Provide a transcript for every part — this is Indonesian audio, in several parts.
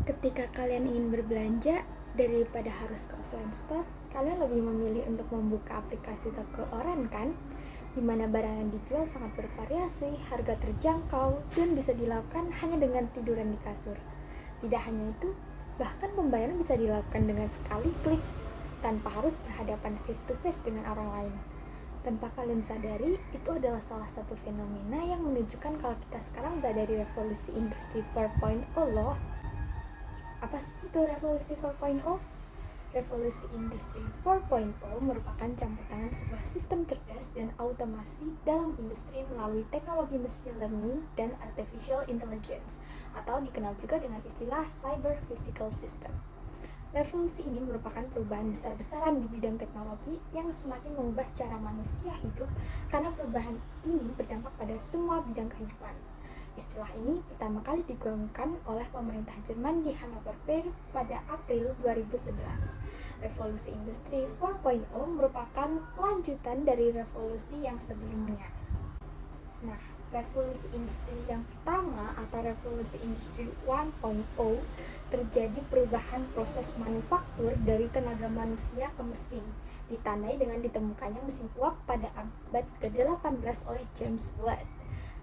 Ketika kalian ingin berbelanja, daripada harus ke offline store, kalian lebih memilih untuk membuka aplikasi toko online kan? Di mana barang yang dijual sangat bervariasi, harga terjangkau, dan bisa dilakukan hanya dengan tiduran di kasur. Tidak hanya itu, bahkan pembayaran bisa dilakukan dengan sekali klik, tanpa harus berhadapan face to face dengan orang lain. Tanpa kalian sadari, itu adalah salah satu fenomena yang menunjukkan kalau kita sekarang berada di revolusi industri 4.0 loh. Apa sih itu revolusi 4.0? Revolusi industri 4.0 merupakan campur tangan sebuah sistem cerdas dan automasi dalam industri melalui teknologi machine learning dan artificial intelligence, atau dikenal juga dengan istilah cyber physical system. Revolusi ini merupakan perubahan besar-besaran di bidang teknologi yang semakin mengubah cara manusia hidup, karena perubahan ini berdampak pada semua bidang kehidupan. Istilah ini pertama kali digaungkan oleh pemerintah Jerman di Hannover Fair pada April 2011. Revolusi Industri 4.0 merupakan lanjutan dari revolusi yang sebelumnya. Nah, revolusi industri yang pertama atau revolusi industri 1.0 terjadi perubahan proses manufaktur dari tenaga manusia ke mesin, ditandai dengan ditemukannya mesin uap pada abad ke-18 oleh James Watt.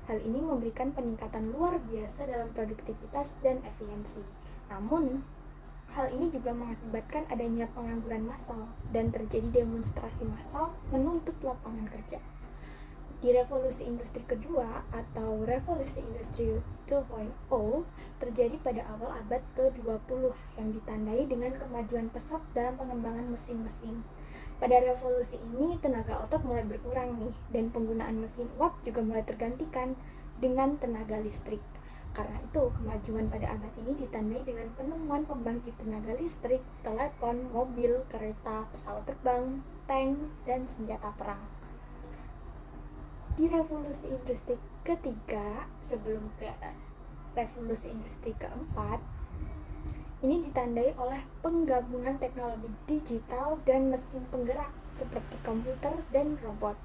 Hal ini memberikan peningkatan luar biasa dalam produktivitas dan efisiensi. Namun, hal ini juga mengakibatkan adanya pengangguran massal dan terjadi demonstrasi massal menuntut lapangan kerja. Di revolusi industri kedua atau revolusi industri 2.0 terjadi pada awal abad ke-20 yang ditandai dengan kemajuan pesat dalam pengembangan mesin-mesin. Pada revolusi ini, tenaga otot mulai berkurang nih, dan penggunaan mesin uap juga mulai tergantikan dengan tenaga listrik. Karena itu, kemajuan pada abad ini ditandai dengan penemuan pembangkit tenaga listrik, telepon, mobil, kereta, pesawat terbang, tank, dan senjata perang. Di revolusi industri ketiga, sebelum ke revolusi industri keempat, ini ditandai oleh penggabungan teknologi digital dan mesin penggerak seperti komputer dan robot.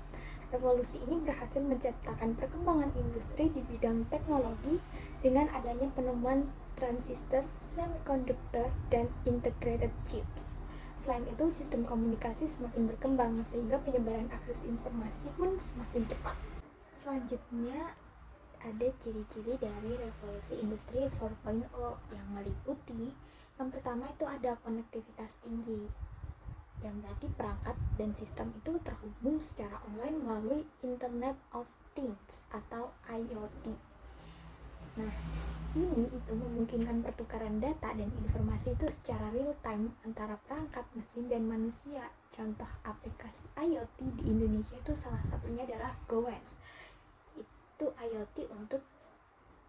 Revolusi ini berhasil menciptakan perkembangan industri di bidang teknologi dengan adanya penemuan transistor, semiconductor, dan integrated chips. Selain itu, sistem komunikasi semakin berkembang sehingga penyebaran akses informasi pun semakin cepat. Selanjutnya, ada ciri-ciri dari revolusi industri 4.0 yang meliputi: yang pertama itu ada konektivitas tinggi, yang berarti perangkat dan sistem itu terhubung secara online melalui Internet of Things atau IoT. Nah, ini itu memungkinkan pertukaran data dan informasi itu secara real time antara perangkat, mesin, dan manusia. Contoh aplikasi IoT di Indonesia itu salah satunya adalah GoWes. Itu IoT untuk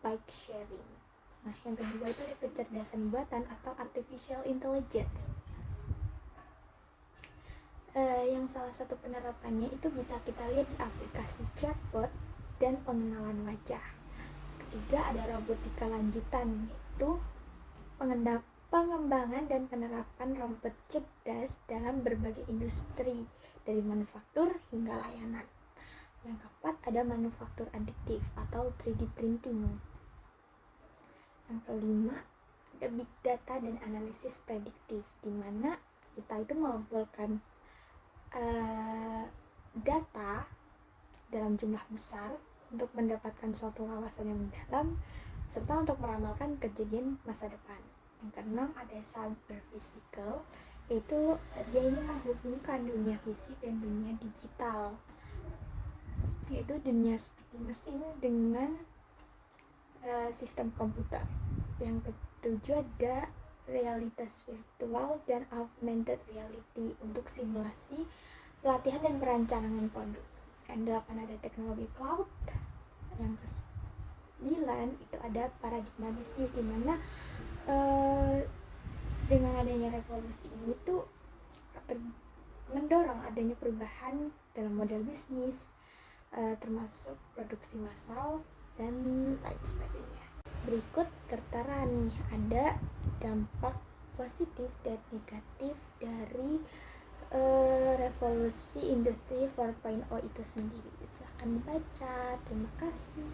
bike sharing. Nah, yang kedua itu ada kecerdasan buatan atau artificial intelligence. Yang salah satu penerapannya itu bisa kita lihat di aplikasi chatbot dan pengenalan wajah. Ketiga ada robotika lanjutan, yaitu pengembangan dan penerapan robot cerdas dalam berbagai industri dari manufaktur hingga layanan. Yang keempat ada manufaktur adiktif atau 3D printing. Yang kelima ada big data dan analisis prediktif, di mana kita itu mengumpulkan data dalam jumlah besar untuk mendapatkan suatu wawasan yang mendalam serta untuk meramalkan kejadian masa depan. Yang keenam ada cyber physical, yaitu dia ini menghubungkan dunia fisik dan dunia digital, yaitu dunia seperti mesin dengan sistem komputer. Yang ketujuh ada realitas virtual dan augmented reality untuk simulasi, pelatihan, dan perancangan produk. Yang delapan ada teknologi cloud. Yang ke-9 itu ada paradigma bisnis, di mana dengan adanya revolusi ini tuh mendorong adanya perubahan dalam model bisnis, termasuk produksi massal dan lain sebagainya. Berikut tertera nih ada dampak positif dan negatif dari revolusi industri 4.0 itu sendiri. Silahkan dibaca. Terima kasih.